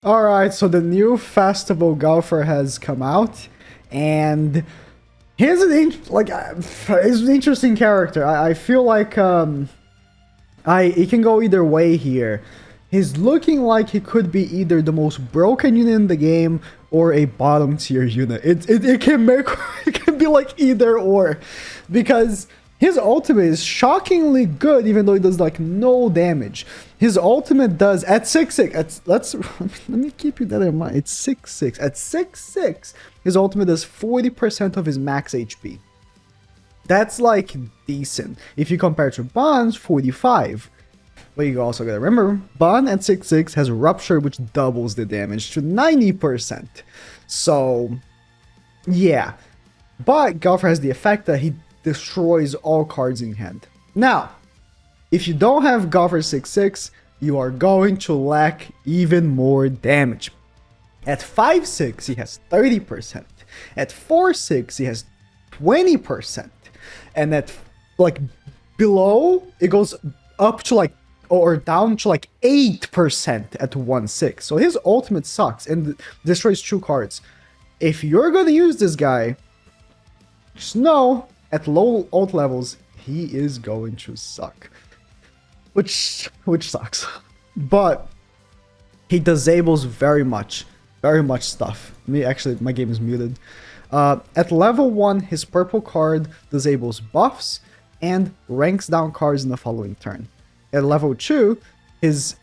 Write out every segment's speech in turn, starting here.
Alright, so the new Festival Golfer has come out, and he's he's an interesting character. I feel like it can go either way here. He's looking like he could be either the most broken unit in the game or a bottom tier unit. It can make it can be like either or, because his ultimate is shockingly good, even though it does like no damage. His ultimate does at 6-6. Let me keep you that in mind. It's 6-6. At 6-6, his ultimate does 40% of his max HP. That's like decent. If you compare to Bond's 45. But you also gotta remember, Bond at 6-6 has Rupture, which doubles the damage to 90%. So, yeah. But Golfer has the effect that he destroys all cards in hand. Now, if you don't have Golfer 6-6, you are going to lack even more damage. At 5-6, he has 30%. At 4-6, he has 20%. And at, like, below, it goes up to, like, or down to, like, 8% at 1-6. So his ultimate sucks and destroys 2 cards. If you're gonna use this guy, just know, at low ult levels, he is going to suck. Which sucks. But he disables very much stuff. My game is muted. At level 1, his purple card disables buffs and ranks down cards in the following turn. At level 2, his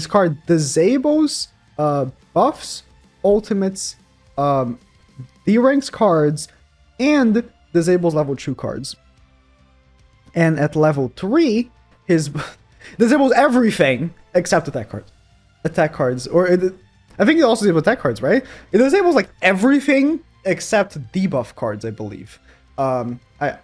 card disables buffs, ultimates, deranks cards, and disables level 2 cards. And at level 3, his disables everything except attack cards. Attack cards. I think it also disables attack cards, right? It disables like everything except debuff cards, I believe. I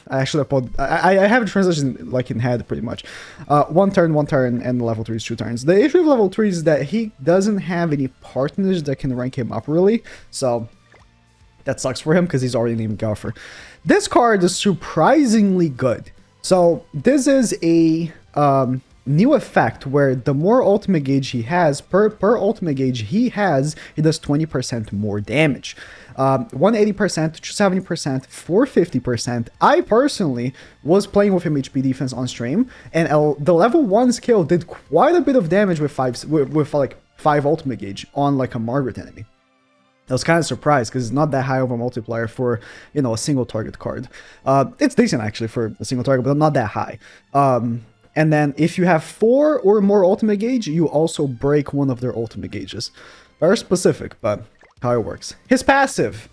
actually I have a translation like in head pretty much. One turn, and level 3 is 2 turns. The issue of level 3 is that he doesn't have any partners that can rank him up really, so that sucks for him because he's already named Golfer. This card is surprisingly good. So this is a new effect where the more ultimate gauge he has, per ultimate gauge he has, he does 20% more damage. 180% to 70%, 450%. I personally was playing with him HP defense on stream, and the level 1 skill did quite a bit of damage with like 5 ultimate gauge on like a Margaret enemy. I was kind of surprised because it's not that high of a multiplier for, you know, a single target card. It's decent actually for a single target, but not that high. And then if you have 4 or more ultimate gauge, you also break one of their ultimate gauges. Very specific, but how it works. His passive.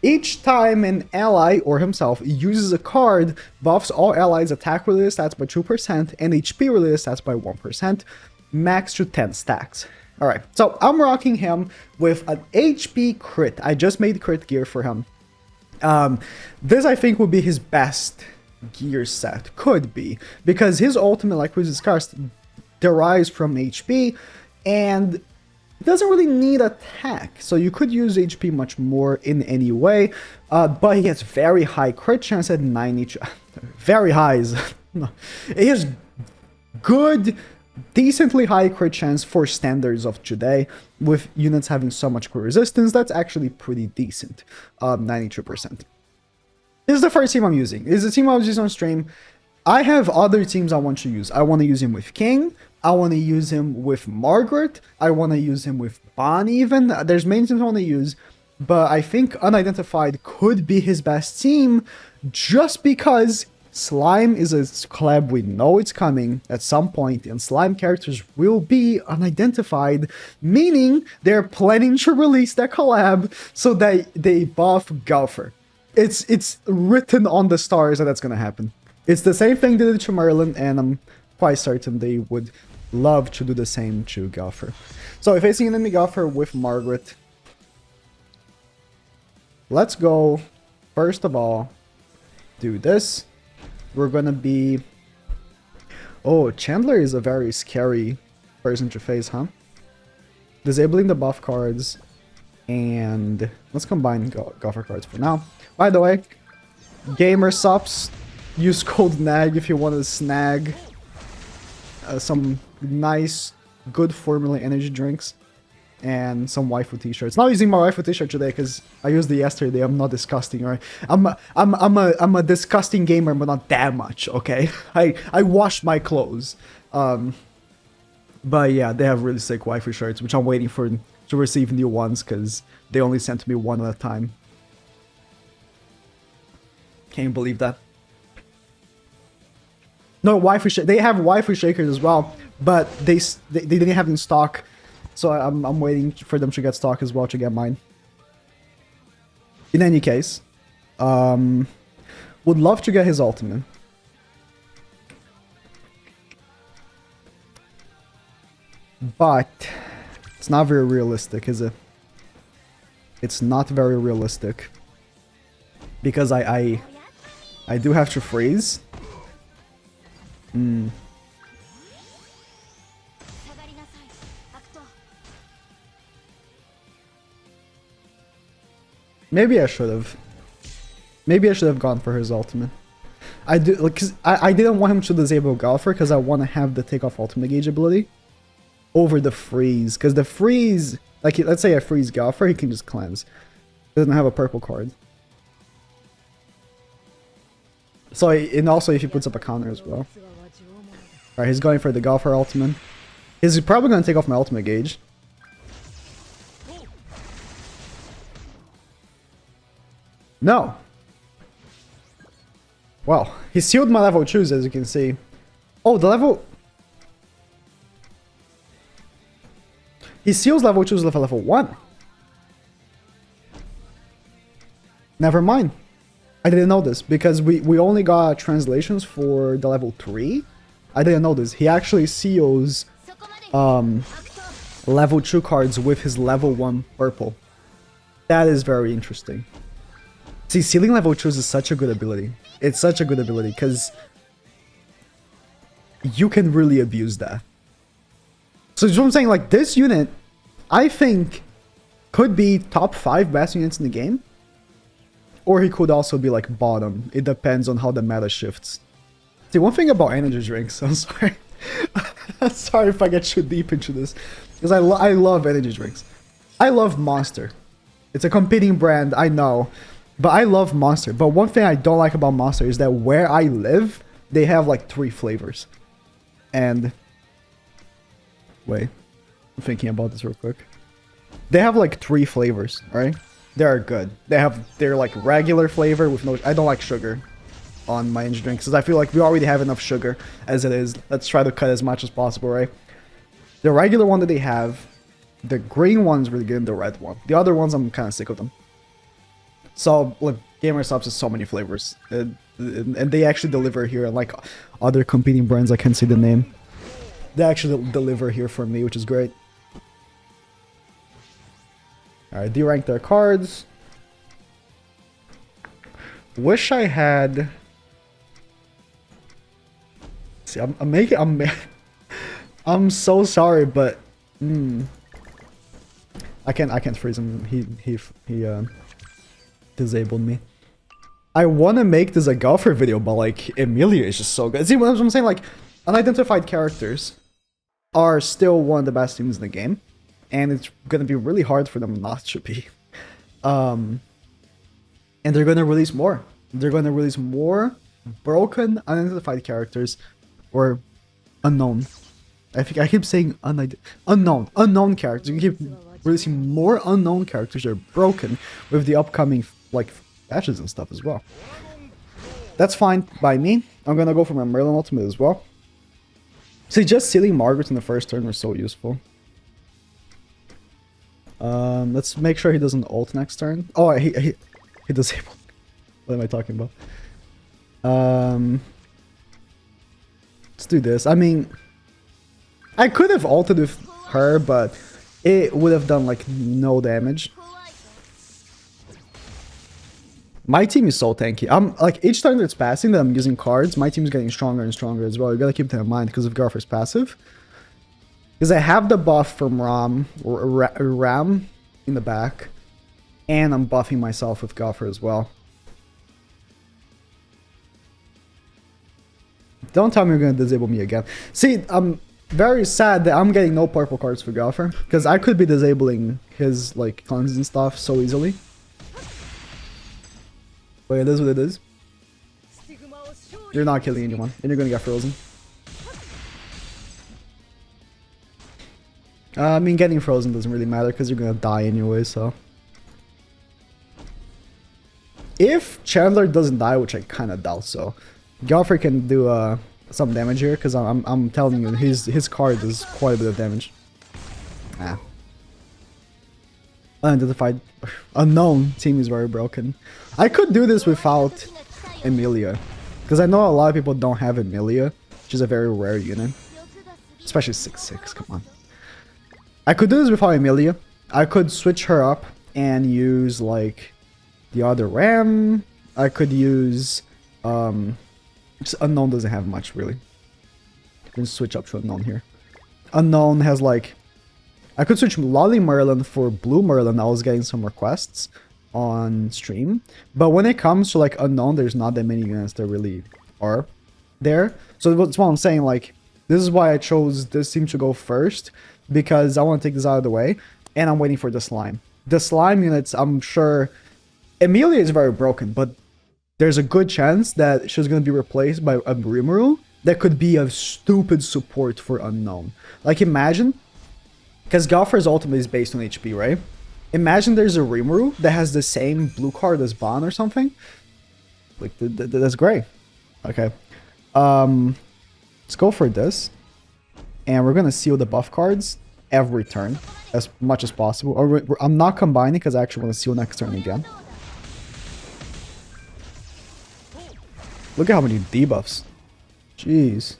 Each time an ally or himself uses a card, buffs all allies' attack related stats by 2% and HP related stats by 1%, max to 10 stacks. Alright, so I'm rocking him with an HP crit. I just made crit gear for him. This I think would be his best gear set. Could be. Because his ultimate, like we discussed, derives from HP and doesn't really need attack. So you could use HP much more in any way. But he has very high crit chance at 90. Very high is... no. He has good... decently high crit chance for standards of today, with units having so much crit resistance. That's actually pretty decent. 92%. This is the first team I'm using. This is the team I was using on stream. I have other teams I want to use. I want to use him with King. I want to use him with Margaret. I want to use him with Bon even. There's many teams I want to use, but I think Unidentified could be his best team just because Slime is a collab we know it's coming at some point, and Slime characters will be unidentified, meaning they're planning to release that collab so that they buff Golfer. It's written on the stars that that's gonna happen. It's the same thing they did to Merlin, and I'm quite certain they would love to do the same to Golfer. So if facing an enemy Golfer with Margaret, let's go. First of all, do this. We're gonna be... Oh, Chandler is a very scary person to face, huh? Disabling the buff cards. And let's combine Golfer cards for now. By the way, gamer subs, use code NAG if you want to snag some nice, good formula energy drinks. and some waifu t-shirts. Not using my waifu t-shirt today because I used it yesterday. I'm not disgusting, right? I'm a disgusting gamer, but not that much. Okay, I wash my clothes. But yeah, they have really sick waifu shirts, which I'm waiting for to receive new ones because they only sent me one at a time. Can you believe that? No, waifu they have waifu shakers as well, but they didn't have in stock, so I'm waiting for them to get stock as well to get mine. In any case, would love to get his ultimate. But it's not very realistic, is it? It's not very realistic. Because I do have to freeze. Maybe I should have. Maybe I should have gone for his ultimate. I do, like, cause I didn't want him to disable Golfer because I want to have the takeoff ultimate gauge ability over the freeze. Because the freeze, like, let's say I freeze Golfer, he can just cleanse. He doesn't have a purple card. So, and also if he puts up a counter as well. Alright, he's going for the Golfer ultimate. He's probably going to take off my ultimate gauge. No. Well, he sealed my level 2s, as you can see. Oh, the level... He seals level 2s with level 1. Never mind. I didn't know this, because we only got translations for the level 3. I didn't know this. He actually seals level 2 cards with his level 1 purple. That is very interesting. See, sealing level 2s is such a good ability. It's such a good ability, because you can really abuse that. So that's what I'm saying, like, this unit, I think, could be top 5 best units in the game. Or he could also be, like, bottom. It depends on how the meta shifts. See, one thing about energy drinks, I'm sorry. I'm sorry if I get too deep into this. Because I love energy drinks. I love Monster. It's a competing brand, I know. But I love Monster. But one thing I don't like about Monster is that where I live, they have like 3 flavors. And... Wait. I'm thinking about this real quick. They have like 3 flavors, right? They are good. They're like regular flavor with no... I don't like sugar on my energy drinks because I feel like we already have enough sugar as it is. Let's try to cut as much as possible, right? The regular one that they have, the green one's really good and the red one. The other ones, I'm kind of sick of them. So, look, Gamer Subs has so many flavors. And they actually deliver here, like other competing brands, I can't say the name. They actually deliver here for me, which is great. Alright, derank their cards. Wish I had... See, I'm so sorry, but... I can't freeze him. He disabled me. I want to make this a golfer video, but like Emilia is just so good. See what I'm saying? Like, unidentified characters are still one of the best teams in the game, and it's gonna be really hard for them not to be. And they're gonna release more. They're gonna release more broken unidentified characters or unknown. I think I keep saying unknown characters. You keep releasing more unknown characters that are broken with the upcoming like patches and stuff as well. That's fine by me. I'm gonna go for my Merlin ultimate as well. See, just sealing Margaret in the first turn was so useful. Let's make sure he doesn't ult next turn. Oh, he disabled. What am I talking about? Let's do this. I mean, I could have ulted with her, but it would have done like no damage. My team is so tanky. I'm like, each time that's passing that I'm using cards, my team's getting stronger and stronger as well. You gotta keep that in mind because of Garfer's passive. Because I have the buff from Ram in the back, and I'm buffing myself with Garfer as well. Don't tell me you're gonna disable me again. See, very sad that I'm getting no purple cards for Gopher, because I could be disabling his like cleanses and stuff so easily. But it is what it is. You're not killing anyone, and you're gonna get frozen. I mean, getting frozen doesn't really matter because you're gonna die anyway, so. If Chandler doesn't die, which I kind of doubt so, Gopher can do some damage here, because I'm telling you, his card does quite a bit of damage. Ah. Unidentified. Unknown team is very broken. I could do this without Emilia, because I know a lot of people don't have Emilia, which is a very rare unit. Especially 6/6, come on. I could do this without Emilia. I could switch her up and use like the other Ram. I could use just Unknown doesn't have much really. You can switch up to Unknown here. Unknown has like, I could switch Lolly Merlin for Blue Merlin. I was getting some requests on stream, but when it comes to like Unknown, there's not that many units that really are there. So that's what I'm saying, like this is why I chose this team to go first, because I want to take this out of the way and I'm waiting for the slime. The slime units, I'm sure Emilia is very broken, but there's a good chance that she's going to be replaced by a Rimuru that could be a stupid support for Unknown. Like imagine, because Gopher's ultimate is based on HP, right? Imagine there's a Rimuru that has the same blue card as Ban or something. Like that's great. Okay. Let's go for this. And we're going to seal the buff cards every turn as much as possible. Or I'm not combining because I actually want to seal next turn again. Look at how many debuffs. Jeez.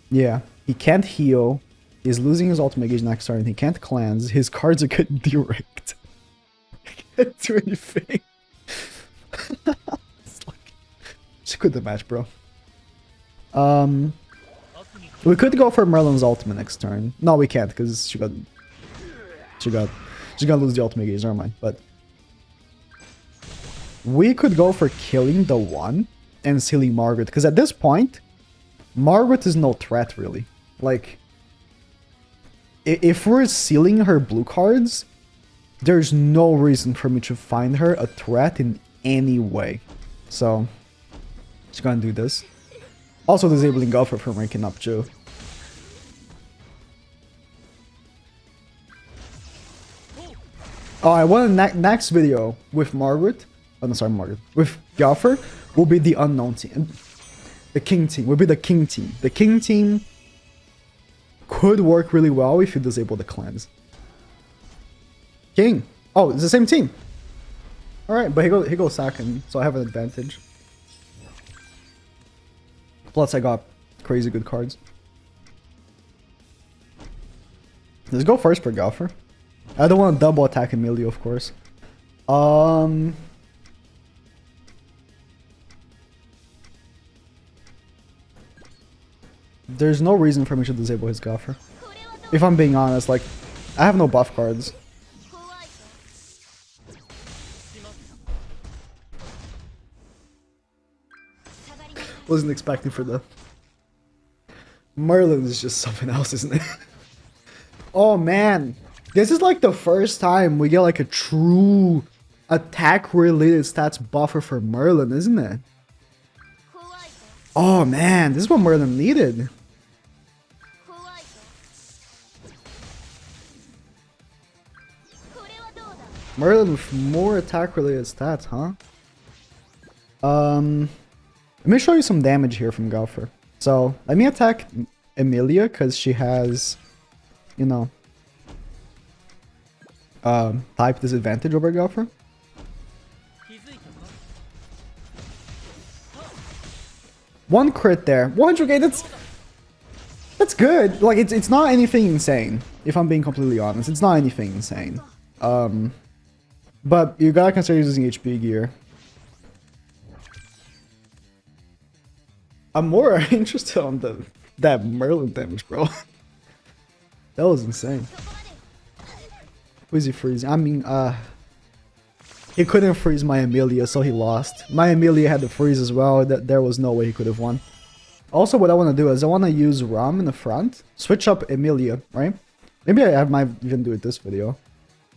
Yeah, he can't heal. He's losing his ultimate gauge next turn. He can't cleanse. His cards are getting direct. He can't do anything. It's like, just quit the match, bro. We could go for Merlin's ultimate next turn. No, we can't because she's gonna lose the ultimate gauge. Never mind. But we could go for killing the one and sealing Margaret, because at this point, Margaret is no threat really. Like, if we're sealing her blue cards, there's no reason for me to find her a threat in any way. So, just gonna do this. Also disabling Gopher from ranking up too. Oh, I want a next video with Margaret. Oh, no, sorry, Margaret. With Gopher will be the Unknown team. The King team will be the King team. The King team could work really well if you disable the cleanse. King. Oh, it's the same team. All right, but he goes second, so I have an advantage. Plus, I got crazy good cards. Let's go first for Gopher. I don't want to double attack Emilia, of course. There's no reason for me to disable his Gopher. If I'm being honest, like, I have no buff cards. Wasn't expecting for the... Merlin is just something else, isn't it? Oh man, this is like the first time we get like a true attack-related stats buffer for Merlin, isn't it? Oh man, this is what Merlin needed. Merlin with more attack-related stats, huh? Let me show you some damage here from Gopher. So, let me attack Emilia, because she has, you know, type disadvantage over Gopher. One crit there. 100k, that's good. Like, it's not anything insane, if I'm being completely honest. It's not anything insane. But you gotta consider using HP gear. I'm more interested on that Merlin damage, bro. That was insane. Who is he freezing? I mean, he couldn't freeze my Emilia, so he lost. My Emilia had to freeze as well. There was no way he could have won. Also, what I want to do is I want to use Ram in the front, switch up Emilia, right? Maybe I might even do it this video.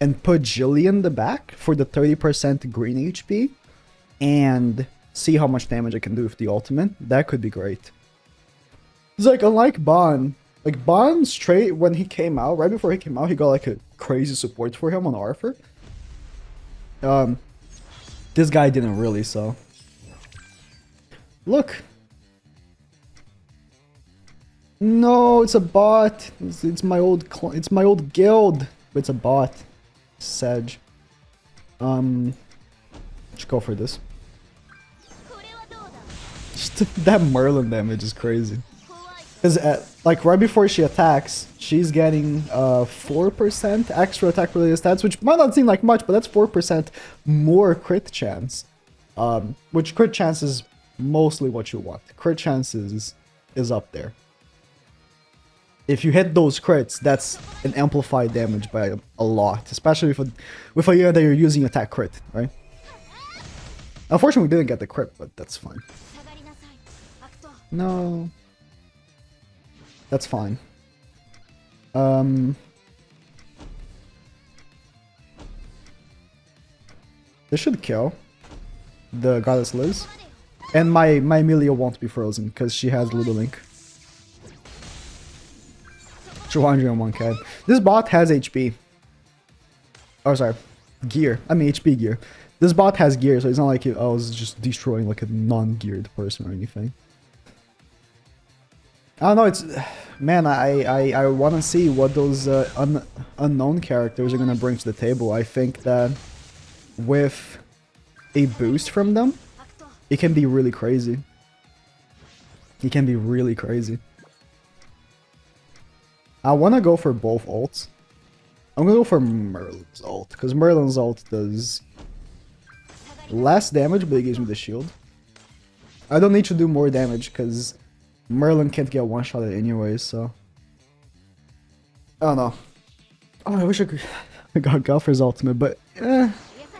And put Jillian in the back for the 30% green HP. And see how much damage I can do with the ultimate. That could be great. It's like, unlike Bon. Like, Bon straight when he came out, right before he came out, he got like a crazy support for him on Arthur. This guy didn't really, so. Look. No, it's a bot. It's my old guild. But it's a bot. Sedge. Let's go for this. Just that Merlin damage is crazy. Because like right before she attacks, she's getting 4% extra attack related stats, which might not seem like much, but that's 4% more crit chance. Which crit chance is mostly what you want. Crit chances is up there. If you hit those crits, that's an amplified damage by a lot, especially with a unit that you're using attack crit, right? Unfortunately, we didn't get the crit, but that's fine. No. That's fine. This should kill the Goddess Liz. And my Emilia won't be frozen, because she has Ludo Link. 201k. This bot has HP. Oh, sorry. Gear. I mean, HP gear. This bot has gear, so it's not like I was just destroying like a non-geared person or anything. I don't know, it's... Man, I want to see what those unknown characters are going to bring to the table. I think that with a boost from them, it can be really crazy. It can be really crazy. I want to go for both ults. I'm going to go for Merlin's ult, because Merlin's ult does less damage, but it gives me the shield. I don't need to do more damage, because Merlin can't get one-shotted anyways, so... I don't know. Oh, I wish I got Gowther's ultimate, but...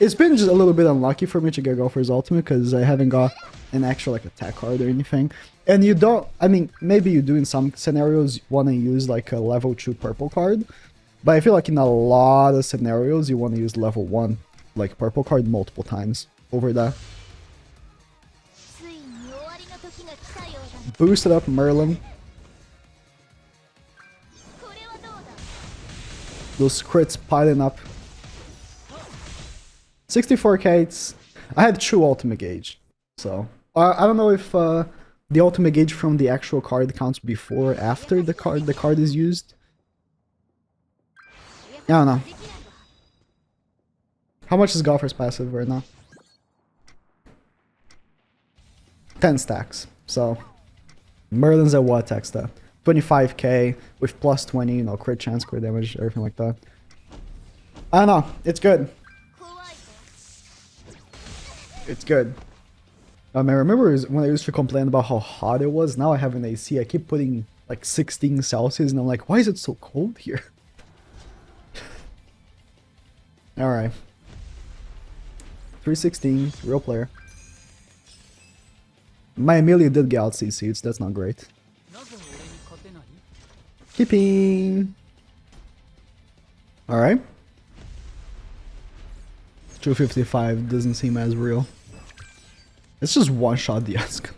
It's been just a little bit unlucky for me to get Gowther's ultimate, because I haven't got an extra, like, attack card or anything. And you don't... I mean, maybe you do in some scenarios want to use, like, a level 2 purple card. But I feel like in a lot of scenarios, you want to use level 1, like, purple card multiple times over that. Boosted up Merlin. Those crits piling up. 64k. I had 2 ultimate gauge, so I don't know if the ultimate gauge from the actual card counts before or after the card is used. I don't know. How much is Gowther's passive right now? 10 stacks. So Merlin's at what attack stat? 25k with plus 20, you know, crit chance, crit damage, everything like that. I don't know. It's good. It's good. I remember when I used to complain about how hot it was. Now I have an AC. I keep putting like 16 Celsius and I'm like, why is it so cold here? Alright. 316, real player. My Emilia did get out CC'd, that's not great. Keeping. Alright. 255 doesn't seem as real. It's just one shot the Escalor.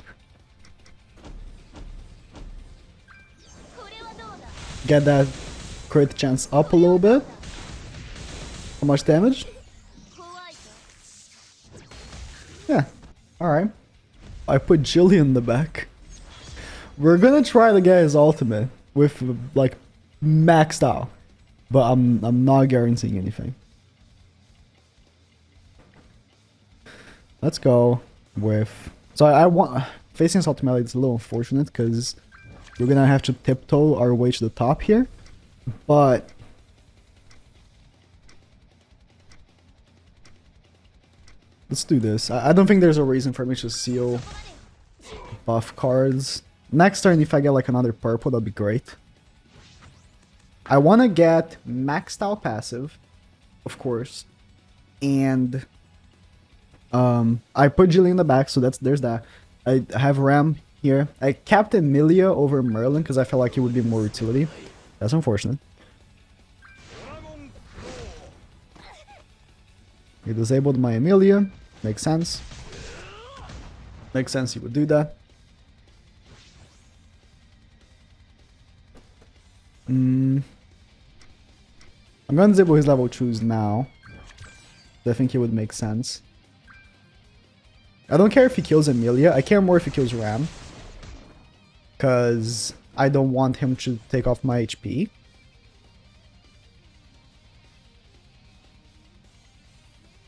Get that crit chance up a little bit. How much damage? Yeah, alright. I put Jillian in the back. We're gonna try to get his ultimate with like maxed out. But I'm not guaranteeing anything. Let's go with... So I want... Facing his ultimate is a little unfortunate because we're gonna have to tiptoe our way to the top here. But... let's do this. I don't think there's a reason for me to seal buff cards. Next turn, if I get like another purple, that'd be great. I want to get maxed out passive, of course. And I put Jillian in the back, so there's that. I have Ram here. I kept Emilia over Merlin because I felt like it would be more utility. That's unfortunate. He disabled my Emilia. Makes sense. Makes sense he would do that. I'm gonna disable his level 2s now. I think it would make sense. I don't care if he kills Emilia. I care more if he kills Ram. Because I don't want him to take off my HP.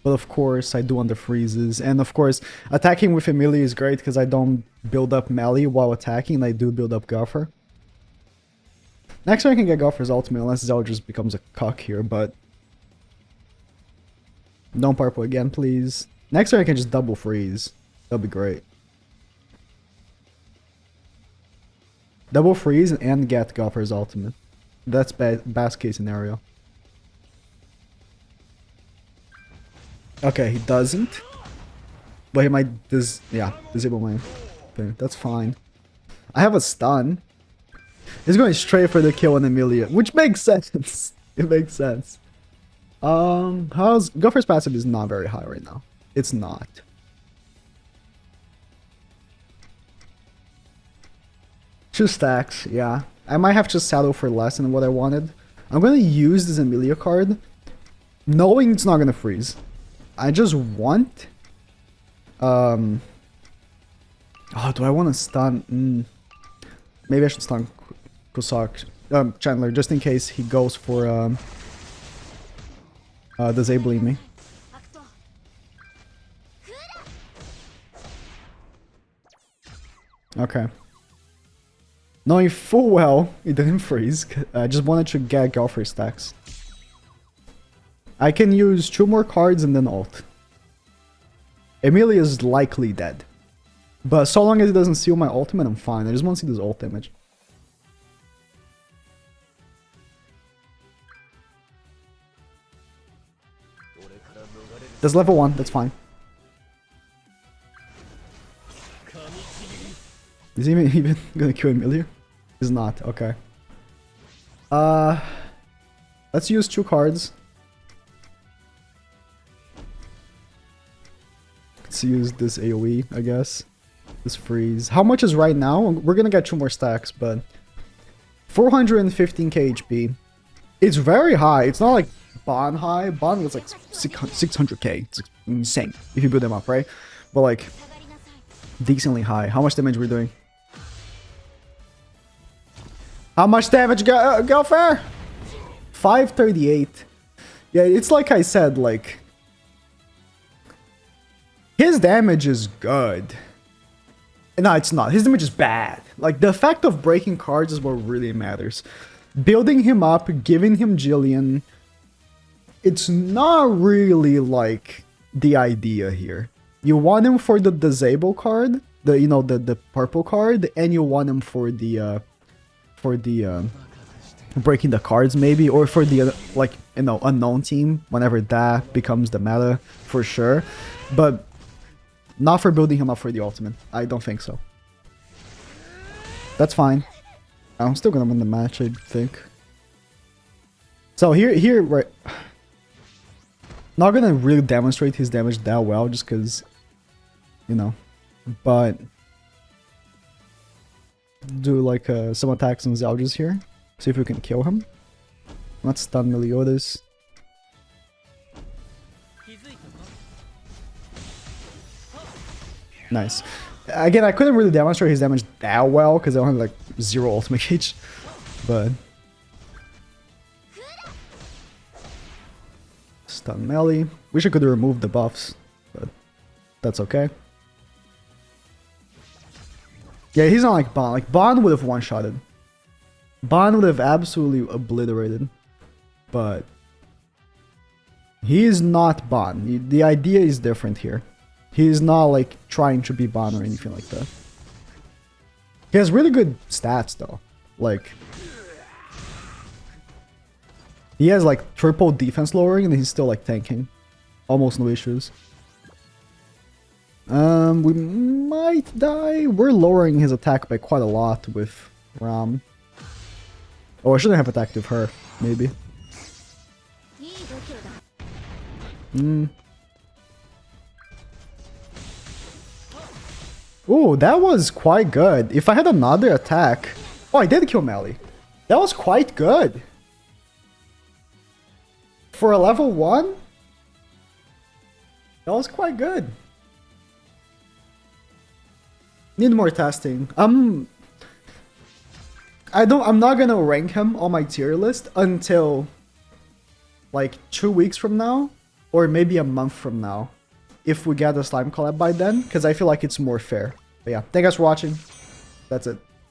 But of course, I do under freezes. And of course, attacking with Emilia is great because I don't build up melee while attacking. And I do build up Gowther. Next turn I can get Gowther's ultimate unless Zell just becomes a cuck here, but... Don't purple again, please. Next turn I can just double freeze. That'd be great. Double freeze and get Gowther's ultimate. That's best case scenario. Okay, he doesn't. But he might disable my thing. That's fine. I have a stun. He's going straight for the kill on Emilia, which makes sense. It makes sense. Gowther's passive is not very high right now. It's not. Two stacks, yeah. I might have to settle for less than what I wanted. I'm gonna use this Emilia card, knowing it's not gonna freeze. I just want... Oh, do I want to stun? Maybe I should stun Kusak, Chandler, just in case he goes for disabling me. Okay. Knowing full well it didn't freeze, I just wanted to get Gowther stacks. I can use 2 more cards and then ult. Emilia is likely dead. But so long as it doesn't seal my ultimate, I'm fine. I just want to see this ult damage. That's level 1, that's fine. Is he even gonna kill Emilia? He's not, okay. Let's use 2 cards. Let's use this AoE, I guess. This freeze. How much is right now? We're gonna get 2 more stacks, but 415k HP. It's very high. It's not like Bond high. Bond was like 600k. It's insane if you build them up, right? But like decently high. How much damage we're doing? How much damage, Gowther? 538. Yeah, it's like I said, like his damage is good. No, it's not. His damage is bad. Like, the effect of breaking cards is what really matters. Building him up, giving him Jillian, it's not really, like, the idea here. You want him for the disable card, the purple card, and you want him for the breaking the cards, maybe, or for the, unknown team, whenever that becomes the meta, for sure. But not for building him up for the ultimate. I don't think so. That's fine. I'm still gonna win the match, I think. So here, right. Not gonna really demonstrate his damage that well, just because, but do like some attacks on Zeljas here. See if we can kill him. Let's stun Meliodas. Nice. Again, I couldn't really demonstrate his damage that well because I only had like 0 ultimate gauge, but stun melee. Wish I could remove the buffs, but that's okay. Yeah, he's not like Bond. Like Bond would have one-shotted. Bond would have absolutely obliterated, but he is not Bond. The idea is different here. He is not like trying to be Bond or anything like that. He has really good stats though. Like, he has like triple defense lowering and he's still like tanking. Almost no issues. We might die. We're lowering his attack by quite a lot with Ram. Oh, I shouldn't have attacked with her, maybe. Ooh, that was quite good. If I had another attack... Oh, I did kill Meli. That was quite good. For a level 1? That was quite good. Need more testing. I'm not gonna rank him on my tier list until like 2 weeks from now, or maybe a month from now, if we get a slime collab by then, because I feel like it's more fair. But yeah, thank you guys for watching. That's it.